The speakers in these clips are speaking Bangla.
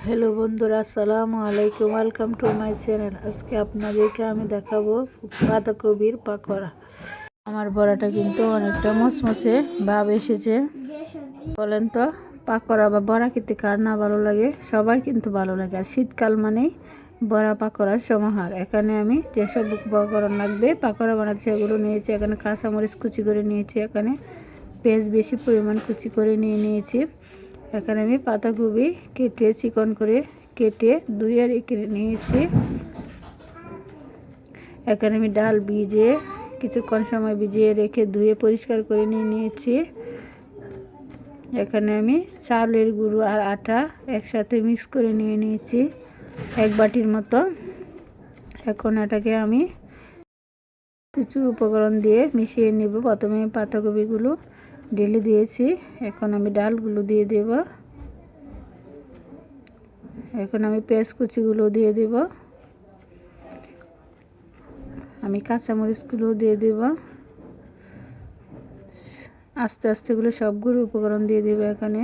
হ্যালো বন্ধুরা, আসসালামু আলাইকুম। Welcome to my channel. আজকে আপনাদেরকে আমি দেখাবো বাঁধাকপির পাকোড়া। আমার বড়াটা কিন্তু অনেকটা মচমচে ভাব এসেছে। বলেন তো, পাকোড়া বা বড়া খেতে কার না ভালো লাগে? সবার কিন্তু ভালো লাগে। আর শীতকাল মানেই বড়া পাকোড়ার সমাহার। এখানে আমি যেসব উপকরণ লাগবে পাকোড়া বানাতে সেগুলো নিয়েছি। এখানে কাঁচামরিচ কুচি করে নিয়েছি, এখানে পেঁয়াজ বেশি পরিমাণ কুচি করে নিয়েছি। এখানে আমি পাতাকপি কেটে চিকন করে কেটে ধুয়ে রেখে নিয়েছি। এখানে আমি ডাল ভিজিয়ে কিছুক্ষণ সময় ভিজিয়ে রেখে ধুয়ে পরিষ্কার করে নিয়েছি। এখানে আমি চালের গুঁড়ো আর আটা একসাথে মিক্স করে নিয়েছি এক বাটির মতো। এখন এটাকে আমি কিছু উপকরণ দিয়ে মিশিয়ে নেব। প্রথমে পাতাকপিগুলো ঢেলে দিয়েছি, এখন আমি ডালগুলো দিয়ে দেব। এখন আমি পেঁয়াজ কুচিগুলো দিয়ে দেব, আমি কাঁচামরিচগুলো দিয়ে দেব। আস্তে আস্তে এগুলো সবগুলো উপকরণ দিয়ে দেব। এখানে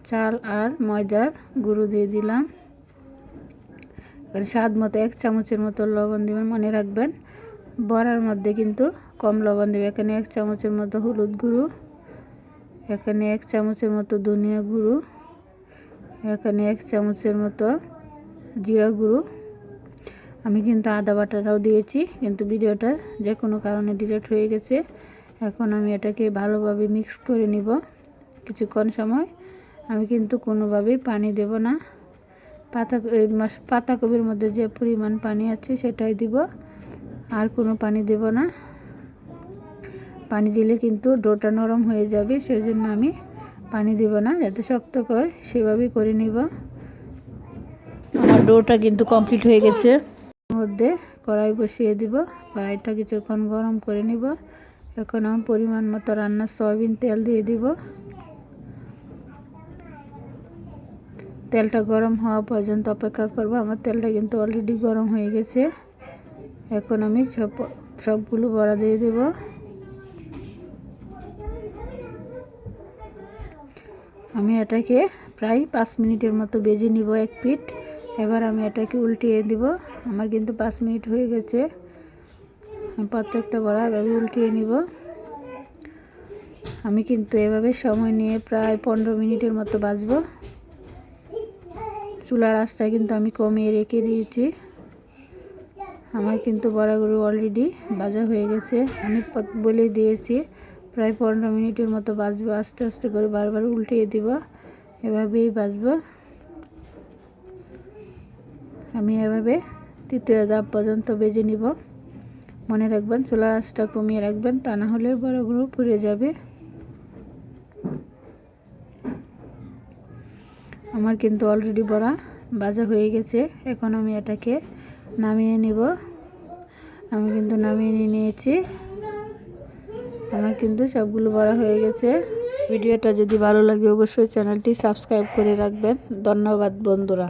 চাল আর ময়দার গুঁড়ো দিয়ে দিলাম। এখানে স্বাদ মতো 1 চামচের মতো লবণ দেবেন। মনে রাখবেন বড়ার মধ্যে কিন্তু কম লবণ দেবে। এখানে 1 চামচের মতো হলুদ গুঁড়ো, এখানে 1 চামচের মতো ধনিয়া গুঁড়ো, এখানে 1 চামচের মতো জিরা গুঁড়ো। আমি কিন্তু আদা বাটাটাও দিয়েছি, কিন্তু ভিডিওটা যে কোনো কারণে ডিলিট হয়ে গেছে। এখন আমি এটাকে ভালোভাবে মিক্স করে নিব কিছুক্ষণ সময়। আমি কিন্তু কোনোভাবেই পানি দেব না। পাতাকপির মধ্যে যে পরিমাণ পানি আছে সেটাই দিব, আর কোনো পানি দেব না। পানি দিলে কিন্তু ডোটা নরম হয়ে যাবে, সেই জন্য আমি পানি দেব না। যাতে শক্ত করে সেভাবেই করে নিব। আমার ডোটা কিন্তু কমপ্লিট হয়ে গেছে। মধ্যে কড়াই বসিয়ে দিব, কড়াইটা কিছুক্ষণ গরম করে নিব। এখন আমি পরিমাণ মতো রান্নার সয়াবিন তেল দিয়ে দিব। তেলটা গরম হওয়া পর্যন্ত অপেক্ষা করব। আমার তেলটা কিন্তু অলরেডি গরম হয়ে গেছে। এখন আমি সবগুলো বড়া দিয়ে দেব। আমি এটাকে প্রায় 5 মিনিটের মতো ভেজে নিব এক পিঠ। এবার আমি এটাকে উল্টিয়ে দিব। আমার কিন্তু 5 মিনিট হয়ে গেছে। আমি প্রত্যেকটা বড়া এভাবে উল্টিয়ে নিব। আমি কিন্তু এভাবে সময় নিয়ে প্রায় 15 মিনিটের মতো ভাজবো। চুলার আঁচটা কিন্তু আমি কমিয়ে রেখে দিয়েছি। আমার কিন্তু বড়াগুলো অলরেডি ভাজা হয়ে গেছে। আমি বলে দিয়েছি প্রায় 15 মিনিটের মতো ভাজবো। আস্তে আস্তে করে বারবার উল্টিয়ে দিব, এভাবেই ভাজবো। আমি এভাবে তৃতীয় ধাপ পর্যন্ত ভেজে নিব। মনে রাখবেন চুলার আঁচটা কমিয়ে রাখবেন, তা না হলে বড়াগুলো পুড়ে যাবে। আমার কিন্তু অলরেডি বড়া ভাজা হয়ে গেছে। এখন আমি এটাকে নামিয়ে নিব। আমি কিন্তু নামিয়ে নিয়েছি। আমার কিন্তু সবগুলো বড়া হয়ে গেছে। ভিডিওটা যদি ভালো লাগে অবশ্যই চ্যানেলটি সাবস্ক্রাইব করে রাখবেন। ধন্যবাদ বন্ধুরা।